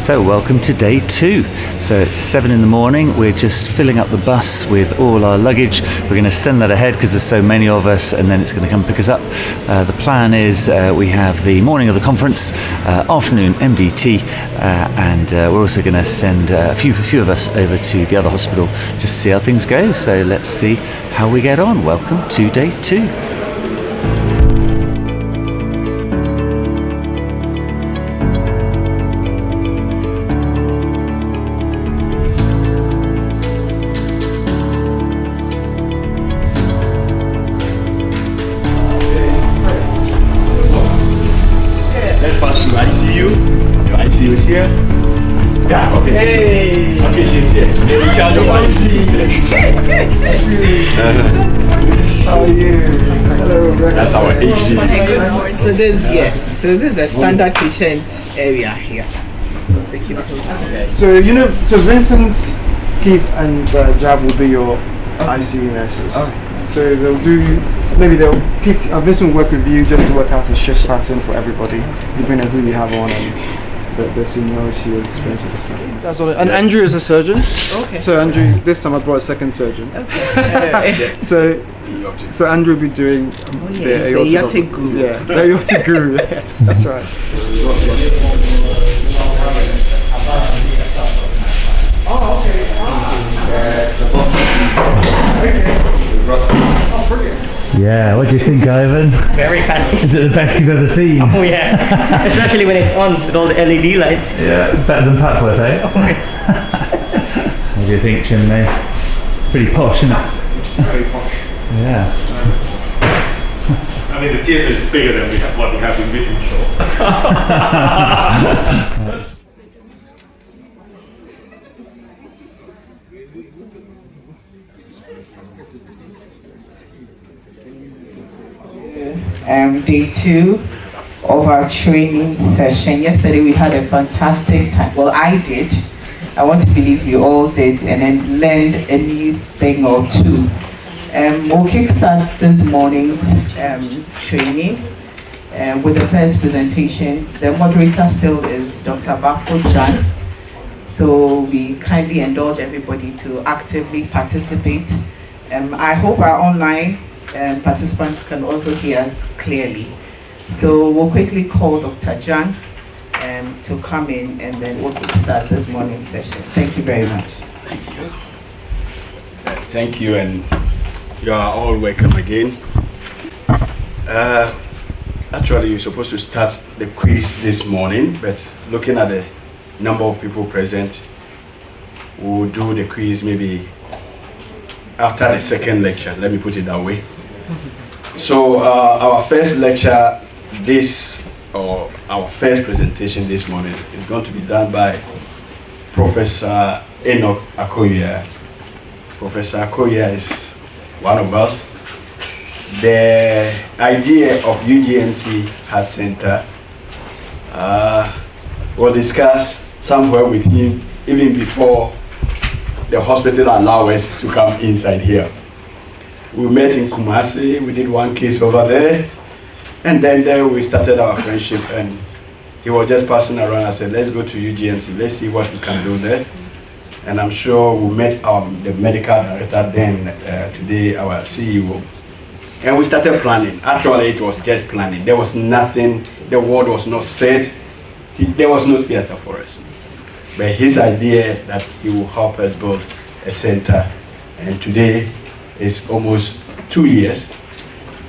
So welcome to day 2. So it's 7 in the morning. We're just filling up the bus with all our luggage. We're going to send that ahead because there's so many of us, and then it's going to come pick us up. The plan is we have the morning of the conference, afternoon MDT, and we're also going to send a few of us over to the other hospital just to see how things go. So let's see how we get on. Welcome to day 2. Here? Yeah, okay. Hey! Okay, she's here. In charge of ICU. How are you? Hello, Rebecca. That's our HD. Good morning. So this is a standard patient area here. So so Vincent, Keith, and Jab will be your ICU nurses. Oh. So Vincent will work with you just to work out the shift pattern for everybody, depending on who you have on and the seniority or experience of the stuff. That's all. And Andrew is a surgeon. Okay. So Andrew, this time I brought a second surgeon. Okay. so Andrew will be doing the aortic guru. Yeah, the aortic guru. Yes, that's right. Oh, okay. Oh, brilliant. Yeah, what do you think, Ivan? Very fancy. Is it the best you've ever seen? Oh yeah, especially when it's on with all the LED lights. Yeah, better than Papworth, eh? Oh, yeah. What do you think, Chinmay? Pretty posh, isn't it? Very posh. Yeah. I mean, the theatre is bigger than what we have in Wythenshawe. Day 2 of our training session. Yesterday we had a fantastic time. Well, I did. I want to believe you all did, and then learned a new thing or two. We'll kickstart this morning's training with the first presentation. The moderator still is Dr. Bafo Jan. So we kindly indulge everybody to actively participate. I hope our online participants can also hear us clearly. So we'll quickly call Dr. Jan to come in, and then we'll start this morning's session. Thank you very much. Thank you. Thank you, and you are all welcome again. Actually, you're supposed to start the quiz this morning, but looking at the number of people present, we'll do the quiz maybe after the second lecture. Let me put it that way. So our first lecture our first presentation this morning is going to be done by Professor Enoch Akoya. Professor Akoya is one of us. The idea of UGMC Heart Center we'll discuss somewhere with him even before the hospital allow us to come inside here. We met in Kumasi, we did one case over there, and then there we started our friendship, and he was just passing around. I said, let's go to UGMC, let's see what we can do there. And I'm sure we met the medical director then, today our CEO, and we started planning. Actually, it was just planning. There was nothing, the word was not said, there was no theater for us. But his idea that he will help us build a center, and today it's almost 2 years,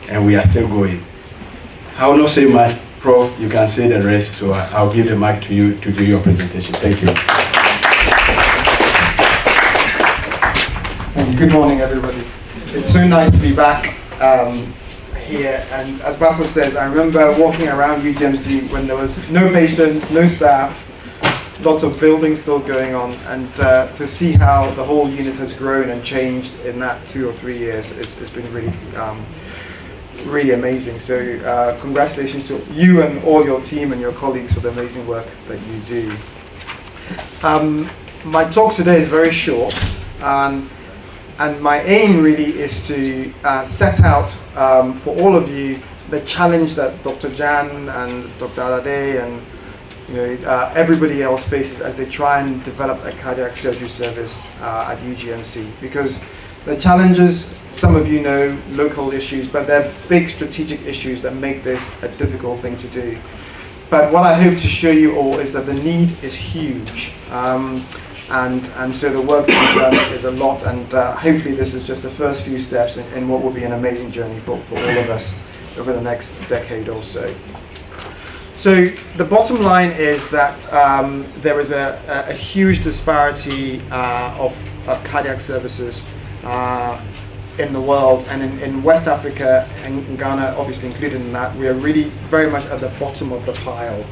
and we are still going. I will not say much, Prof. You can say the rest, so I'll give the mic to you to do your presentation. Thank you. Good morning, everybody. It's so nice to be back here. And as Bafo says, I remember walking around UGMC when there was no patients, no staff, lots of building still going on, and to see how the whole unit has grown and changed in that 2 or 3 years has been really, really amazing. So congratulations to you and all your team and your colleagues for the amazing work that you do. My talk today is very short, and my aim really is to set out for all of you the challenge that Dr. Jan and Dr. Alade and everybody else faces as they try and develop a cardiac surgery service at UGMC, because the challenges, some of you know, local issues, but they're big strategic issues that make this a difficult thing to do. But what I hope to show you all is that the need is huge, and so the work to be done is a lot, and hopefully this is just the first few steps in what will be an amazing journey for all of us over the next decade or so. So the bottom line is that there is a huge disparity of cardiac services in the world, and in West Africa and Ghana obviously included in that, we are really very much at the bottom of the pile.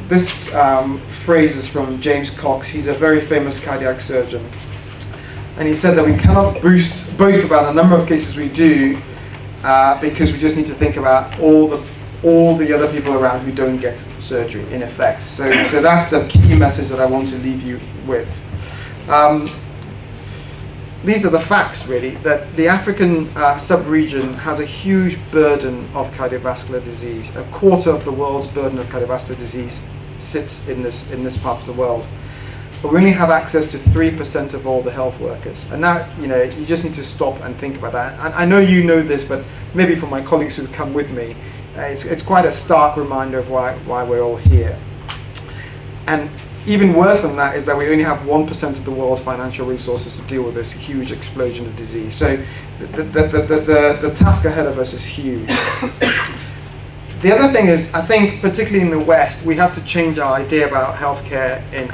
This phrase is from James Cox. He's a very famous cardiac surgeon, and he said that we cannot boast about the number of cases we do because we just need to think about all the other people around who don't get surgery, in effect. So that's the key message that I want to leave you with. These are the facts, really, that the African sub-region has a huge burden of cardiovascular disease. A quarter of the world's burden of cardiovascular disease sits in this part of the world. But we only have access to 3% of all the health workers. And that, you just need to stop and think about that. And I know you know this, but maybe for my colleagues who come with me, it's quite a stark reminder of why we're all here. And even worse than that is that we only have 1% of the world's financial resources to deal with this huge explosion of disease. So the task ahead of us is huge. The other thing is, I think, particularly in the West, we have to change our idea about healthcare in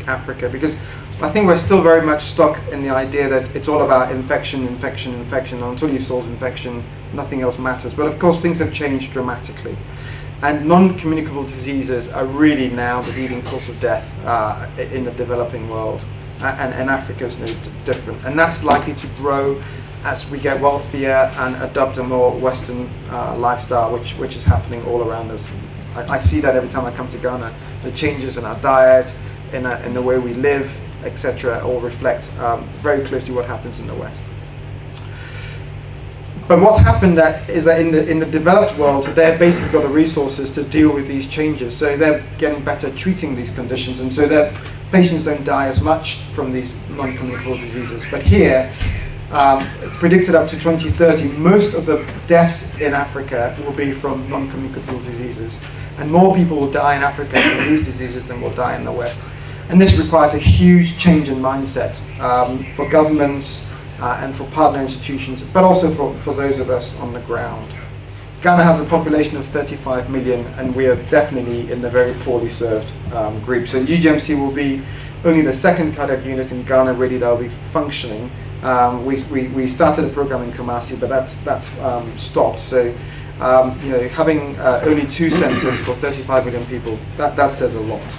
Africa, because I think we're still very much stuck in the idea that it's all about infection. Until you've solved infection, nothing else matters. But of course, things have changed dramatically. And non-communicable diseases are really now the leading cause of death in the developing world, and Africa is no different. And that's likely to grow as we get wealthier and adopt a more Western lifestyle, which is happening all around us. I see that every time I come to Ghana. The changes in our diet, in the way we live, etc., all reflect very closely what happens in the West. But what's happened is that in the developed world, they've basically got the resources to deal with these changes. So they're getting better at treating these conditions, and so their patients don't die as much from these non-communicable diseases. But here, predicted up to 2030, most of the deaths in Africa will be from non-communicable diseases. And more people will die in Africa from these diseases than will die in the West. And this requires a huge change in mindset for governments, and for partner institutions, but also for those of us on the ground. Ghana has a population of 35 million, and we are definitely in the very poorly served group. So UGMC will be only the second cardiac unit in Ghana really that will be functioning. We started a program in Kumasi, but that's stopped. So having only 2 centers for 35 million people, that says a lot.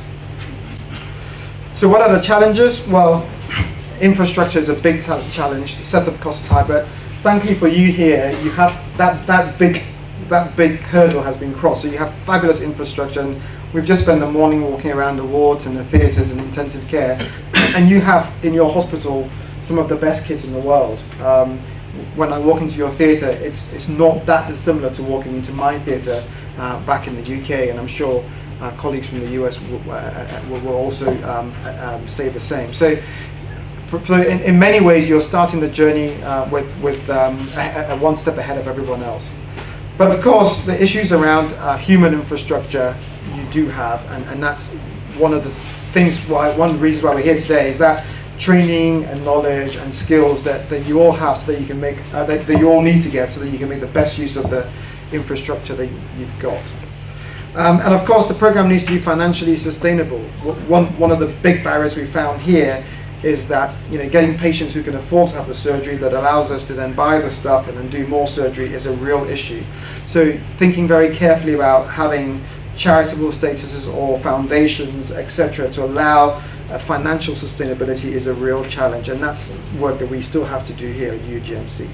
So what are the challenges? Well, infrastructure is a big challenge. Setup costs high, but thankfully for you here, you have that big hurdle has been crossed. So you have fabulous infrastructure, and we've just spent the morning walking around the wards and the theatres and intensive care, and you have in your hospital some of the best kit in the world. When I walk into your theatre, it's not that dissimilar to walking into my theatre back in the UK, and I'm sure colleagues from the US will also say the same. So in many ways, you're starting the journey with one step ahead of everyone else. But of course, the issues around human infrastructure you do have, and that's one of the reasons why we're here today, is that training and knowledge and skills that you all have, so that you can make that you all need to get, so that you can make the best use of the infrastructure that you've got. And of course, the program needs to be financially sustainable. One of the big barriers we found here is that getting patients who can afford to have the surgery that allows us to then buy the stuff and then do more surgery is a real issue. So thinking very carefully about having charitable statuses or foundations, etc., to allow financial sustainability is a real challenge, and that's work that we still have to do here at UGMC.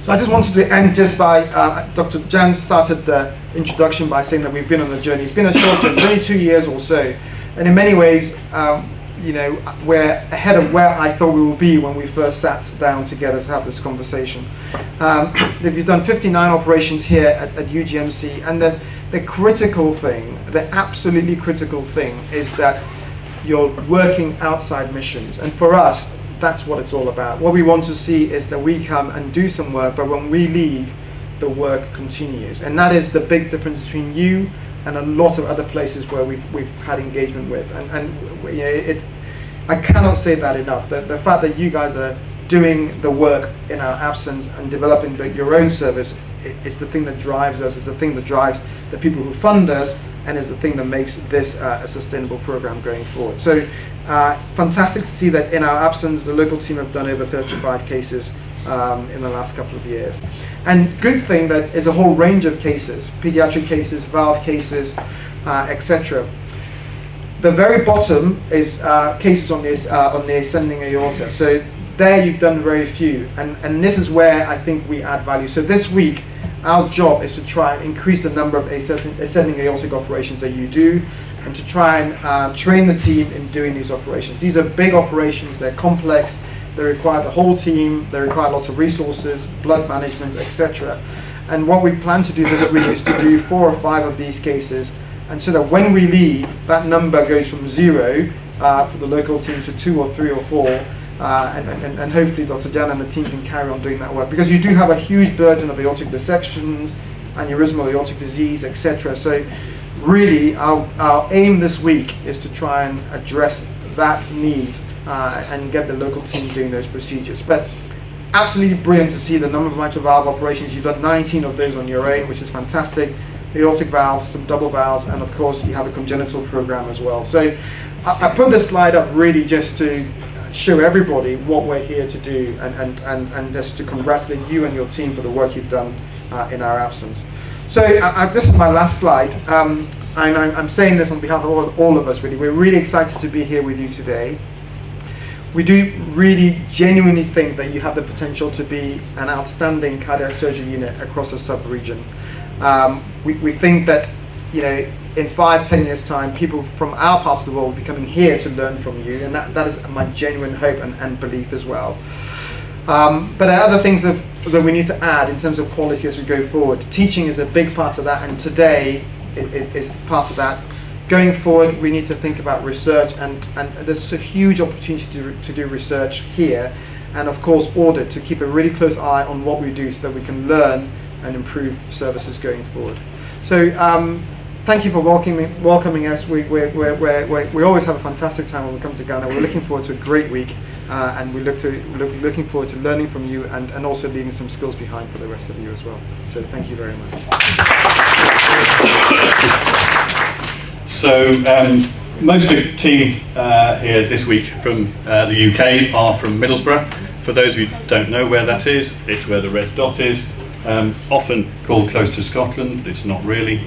So I just wanted to end just by, Dr. Jan started the introduction by saying that we've been on a journey. It's been a short journey, only 2 years or so, and in many ways, we're ahead of where I thought we would be when we first sat down together to have this conversation. We've done 59 operations here at UGMC, and the critical thing, the absolutely critical thing is that you're working outside missions. And for us, that's what it's all about. What we want to see is that we come and do some work, but when we leave, the work continues. And that is the big difference between you and a lot of other places where we've had engagement with. I cannot say that enough. The fact that you guys are doing the work in our absence and developing your own service is the thing that drives us, is the thing that drives the people who fund us, and is the thing that makes this a sustainable program going forward. So fantastic to see that in our absence, the local team have done over 35 cases in the last couple of years. And good thing that is a whole range of cases, pediatric cases, valve cases, etc. The very bottom is cases on the ascending aorta. So there you've done very few, and this is where I think we add value. So this week, our job is to try and increase the number of ascending aortic operations that you do, and to try and train the team in doing these operations. These are big operations, they're complex, they require the whole team, they require lots of resources, blood management, etc. And what we plan to do this week is to do 4 or 5 of these cases, and so that when we leave, that number goes from 0 for the local team to 2 or 3 or 4, and hopefully Dr. Jan and the team can carry on doing that work, because you do have a huge burden of aortic dissections, aneurysmal aortic disease, etc. So really our aim this week is to try and address that need and get the local team doing those procedures. But absolutely brilliant to see the number of mitral valve operations. You've done 19 of those on your own, which is fantastic. The aortic valves, some double valves, and of course you have a congenital program as well. So I put this slide up really just to show everybody what we're here to do, and just to congratulate you and your team for the work you've done in our absence. So this is my last slide. I'm saying this on behalf of all of us, really. We're really excited to be here with you today. We do really genuinely think that you have the potential to be an outstanding cardiac surgery unit across a sub-region. We think that, in 5-10 years' time, people from our part of the world will be coming here to learn from you, and that is my genuine hope and belief as well. But there are other things that we need to add in terms of quality as we go forward. Teaching is a big part of that, and today is part of that. Going forward, we need to think about research, and there's a huge opportunity to do research here, and of course audit, to keep a really close eye on what we do so that we can learn and improve services going forward. So thank you for welcoming us. We always have a fantastic time when we come to Ghana. We're looking forward to a great week, and we're looking forward to learning from you, and also leaving some skills behind for the rest of you as well. So thank you very much. So most of the team here this week from the UK are from Middlesbrough. For those of you who don't know where that is, it's where the red dot is. Often called close to Scotland, it's not really.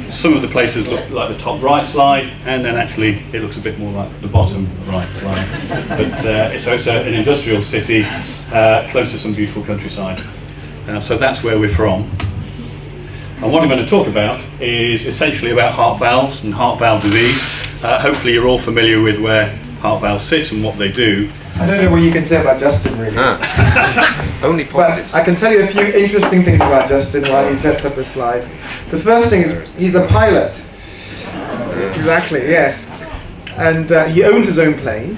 Some of the places look like the top right slide, and then actually it looks a bit more like the bottom right slide. But so it's an industrial city close to some beautiful countryside. So that's where we're from. And what I'm going to talk about is essentially about heart valves and heart valve disease. Hopefully you're all familiar with where heart valves sit and what they do. I don't know what you can say about Justin, really. Only but I can tell you a few interesting things about Justin while he sets up the slide. The first thing is he's a pilot. Exactly, yes. And he owns his own plane.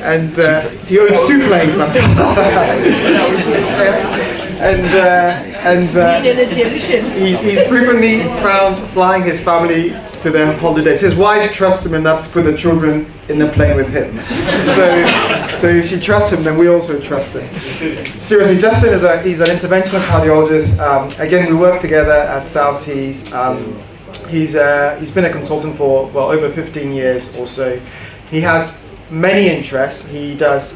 And he owns 2 planes. He's frequently found flying his family to their holidays. His wife trusts him enough to put the children in the plane with him. So if she trusts him, then we also trust him. Seriously, Justin he's an interventional cardiologist. Again, we work together at South Tees. He's been a consultant for over 15 years or so. He has many interests. He does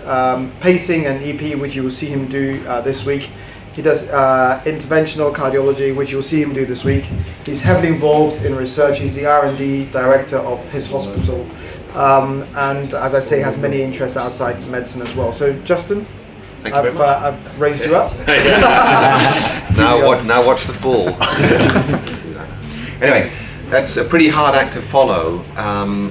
pacing and EP, which you will see him do this week. He does interventional cardiology, which you'll see him do this week. He's heavily involved in research. He's the R&D director of his hospital. And as I say, has many interests outside medicine as well. So Justin, I've raised you up. Now watch the fall. Anyway, that's a pretty hard act to follow.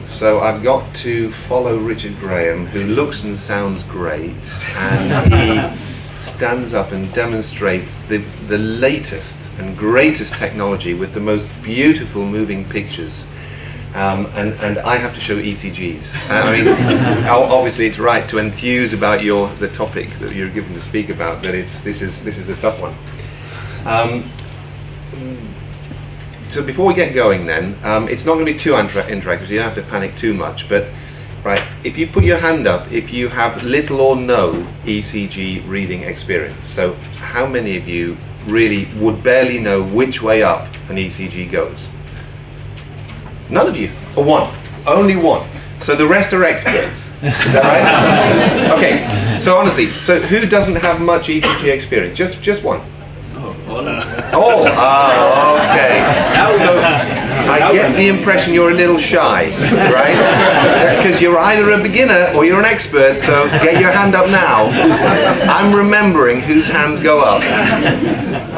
So I've got to follow Richard Graham, who looks and sounds great, and he stands up and demonstrates the latest and greatest technology with the most beautiful moving pictures. And I have to show ECGs. I mean, obviously it's right to enthuse about the topic that you're given to speak about, but this is a tough one. So before we get going then, it's not going to be too interactive, so you don't have to panic too much, but right, if you put your hand up, if you have little or no ECG reading experience, so how many of you really would barely know which way up an ECG goes? None of you, or one, only one. So the rest are experts, is that right? Okay, so honestly, so who doesn't have much ECG experience? Just one. All. Okay. So I get the impression you're a little shy, right? Because you're either a beginner or you're an expert, so get your hand up now. I'm remembering whose hands go up.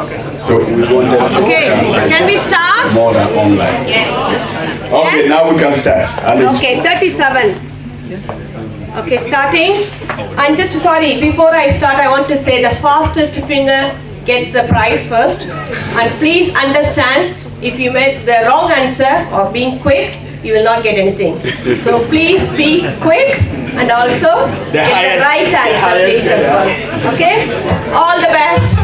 Okay. So we want to Can we start? more than online. Yes. Okay, Yes. now we can start. Alice. Okay, 37. Okay, starting. I'm just sorry, before I start, I want to say the fastest finger gets the prize first. And please understand, if you make the wrong answer or being quick, you will not get anything. So please be quick and also get the right answer, please, as well. Okay? All the best.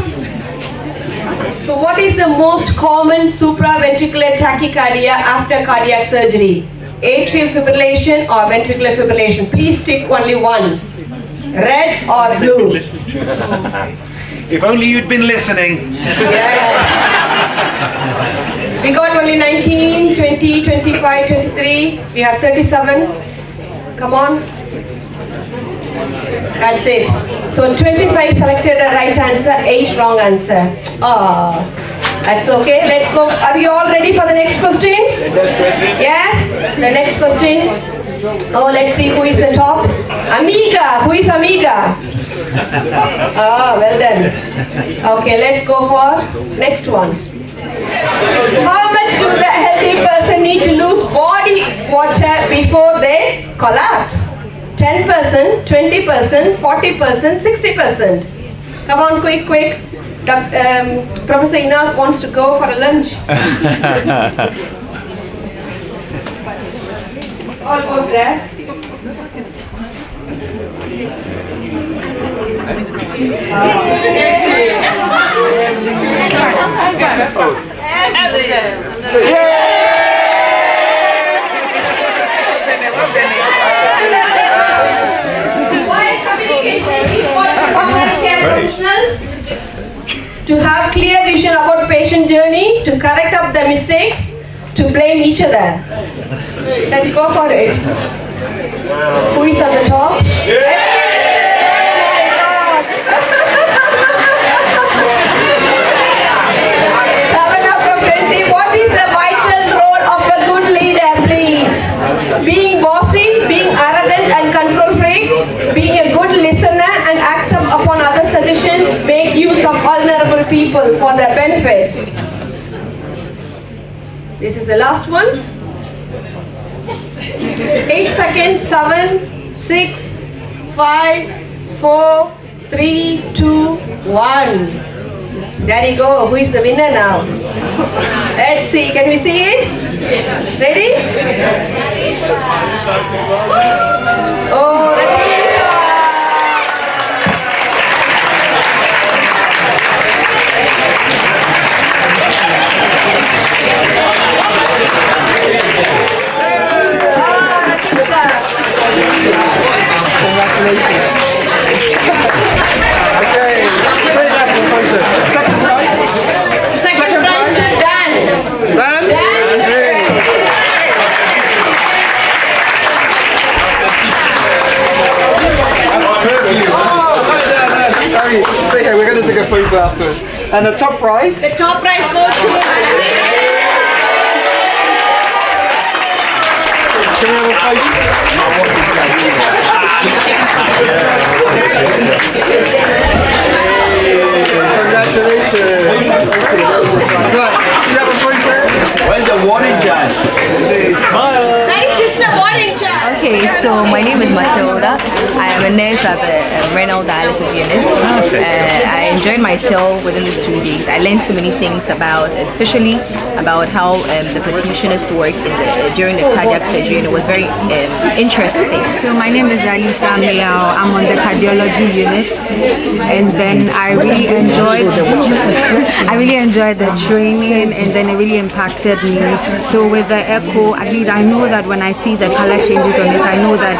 So what is the most common supraventricular tachycardia after cardiac surgery? Atrial fibrillation or ventricular fibrillation? Please tick only one. Red or blue? If only you'd been listening. Yeah. We got only 19, 20, 25, 23. We have 37. Come on. That's it. So 25 selected the right answer, 8 wrong answer. That's okay. Let's go. Are you all ready for the next question? Yes? The next question. Oh, let's see who is the top. Amiga. Who is Amiga? Well done. Okay, let's go for next one. How much do the healthy person need to lose body water before they collapse? 10%, 20%, 40%, 60%. Come on, quick. Professor Enoch wants to go for a lunch. Almost there. To have clear vision about patient journey, to correct up the mistakes, to blame each other. Let's go for it. Who is on the top? What is the vital role of a good leader, please? Being bossy, being arrogant and control freak, being a good listener and accept upon other suggestions, make use of vulnerable people for their benefit. This is the last one. 8 seconds, 7, 6, 5, 4, 3, 2, 1. There you go. Who is the winner now? Let's see. Can we see it? Ready? Oh, Congratulations. Okay, straight back, Professor. Second prize? Second prize to Dan. Dan? Dan? Harry, stay here, we're going to take a photo afterwards. And the top prize? The top prize goes to... Can we have a photo? Congratulations. Right, do you have a photo? Where's the warning judge? Very sister warning child. Okay, Okay, so my name is Matilda. I am a nurse at the renal dialysis unit. I enjoyed myself within these 2 days. I learned so many things especially about how the perfusionists work during the cardiac surgery, and it was very interesting. So my name is Rani Shamliao. I'm on the cardiology unit, and then I really enjoyed the training, and then it really impacted me. So with the echo, at least I know that when I see the color changes on it, I know that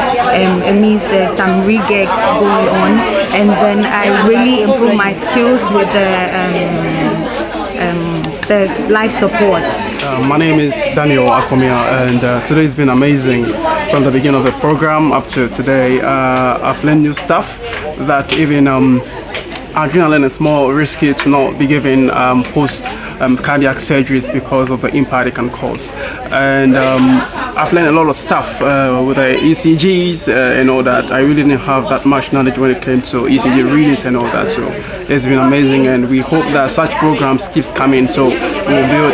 it means there's some regeg going on, and then I really improve my skills with the life support. My name is Daniel Akomia, and today's been amazing from the beginning of the program up to today. I've learned new stuff that even adrenaline is more risky to not be given post cardiac surgeries because of the impact it can cause. And I've learned a lot of stuff with the ECGs and all that. I really didn't have that much knowledge when it came to ECG readings and all that. So it's been amazing, and we hope that such programs keeps coming. So we'll build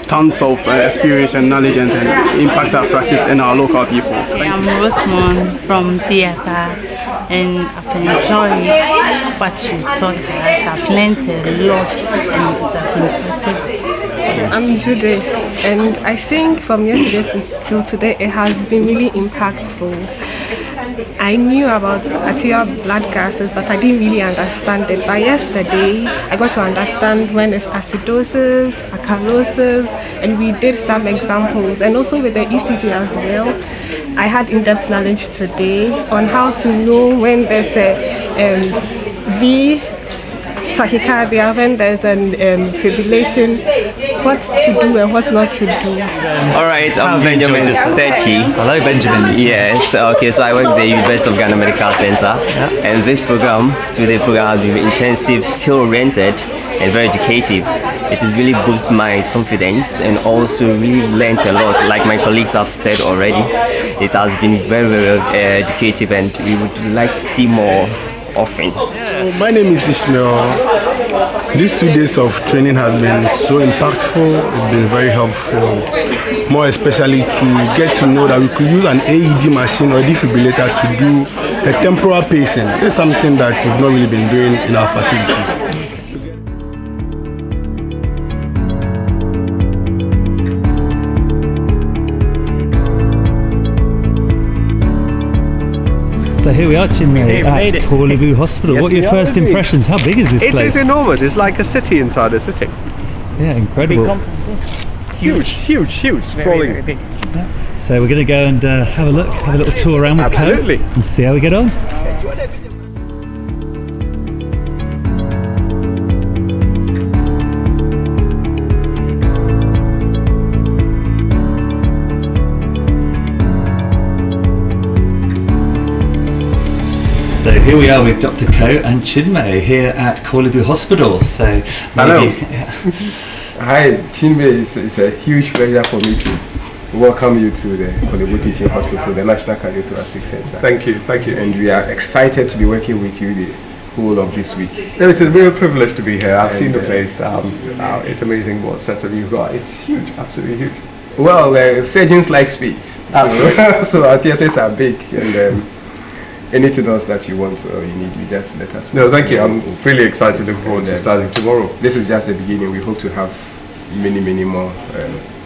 tons of experience and knowledge and impact our practice and our local people. I'm Rosamond from theatre, and I've enjoyed what you taught us. I've learned a lot, and it has impacted. I'm Judith, and I think from yesterday till today it has been really impactful. I knew about arterial blood gases, but I didn't really understand it. But yesterday I got to understand when it's acidosis, alkalosis, and we did some examples, and also with the ECG as well. I had in-depth knowledge today on how to know when there's a V tachycardia, when there's an fibrillation, what to do and what not to do. Alright, I'm Benjamin Sechi. Hello, Benjamin. Yes, okay, so I work at the University of Ghana Medical Center, and this program, today's program, has been intensive, skill-oriented, and very educative. It has really boosted my confidence, and also really learned a lot, like my colleagues have said already. It has been very, very educative, and we would like to see more often. So my name is Ishmael. These 2 days of training has been so impactful. It's been very helpful, more especially to get to know that we could use an AED machine or a defibrillator to do a temporal pacing. It's something that we've not really been doing in our facilities. So here we are, Chinmay, at Korle Bu Hospital. Yes, what are your first impressions? How big is this place? It is enormous. It's like a city inside a city. Yeah, incredible. Huge, sprawling. Very big. Yeah. So we're going to go and have a look, have a little tour around with Co and see how we get on. So here we are with Dr. Ko and Chinmay here at Korle Bu Hospital. So hello. Hi, Chinmay. It's a huge pleasure for me to welcome you to the Korle Bu Teaching Hospital, the National Cardiothoracic Center. Thank you. And we are excited to be working with you the whole of this week. It's a real privilege to be here. I've seen the place. It's amazing what setup you've got. It's huge, absolutely huge. Well, surgeons like space, so our theatres are big, and anything else that you want or you need, you just let us know. No, thank you. I'm really excited. Looking forward to starting tomorrow. This is just the beginning. We hope to have many more.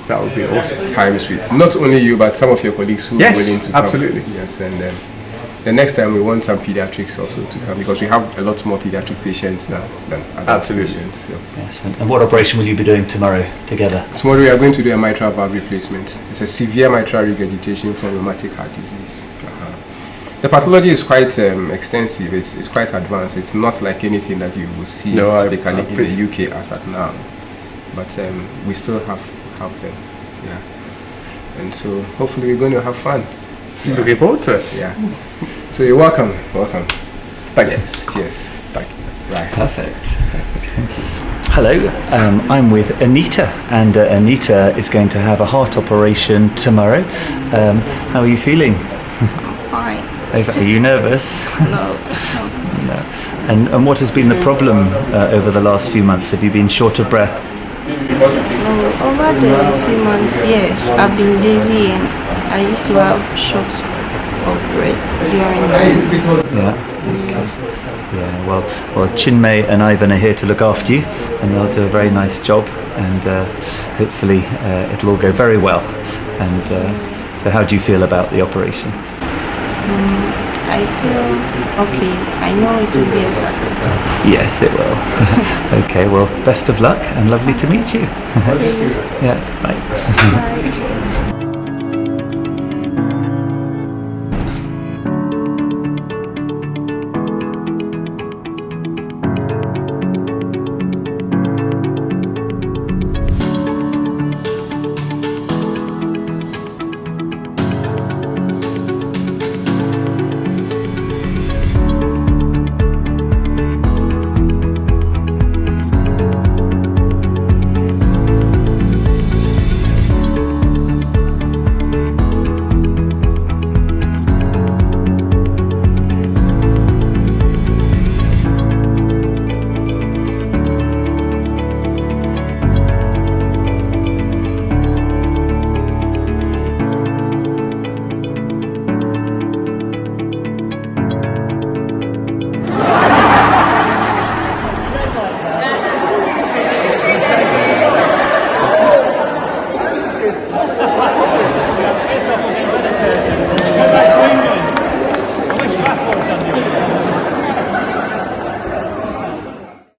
That would be awesome. Times with not only you, but some of your colleagues who are willing to come. Absolutely. Yes, and the next time we want some pediatrics also to come, because we have a lot more pediatric patients now than adult patients. So. Yes, and what operation will you be doing tomorrow together? Tomorrow we are going to do a mitral valve replacement. It's a severe mitral regurgitation from rheumatic heart disease. The pathology is quite extensive. It's quite advanced. It's not like anything that you will see typically in the UK as at now. But we still have them. Yeah. And so hopefully we're going to have fun. Looking forward to it. Yeah. So you're welcome. Thank you. Cheers. Thank you. Right. Perfect. Hello, I'm with Anita, and Anita is going to have a heart operation tomorrow. How are you feeling? Fine. Are you nervous? No. No. And what has been the problem over the last few months? Have you been short of breath? Over the few months, I've been dizzy and I used to have short of breath during night. Yeah. Okay. Yeah. Well, Chinmay and Ivan are here to look after you, and they'll do a very nice job, and hopefully it'll all go very well. And so, how do you feel about the operation? I feel okay. I know it will be a success. Yes, it will. Okay. Well, best of luck, and lovely to meet you. See you. Yeah. Bye. Bye.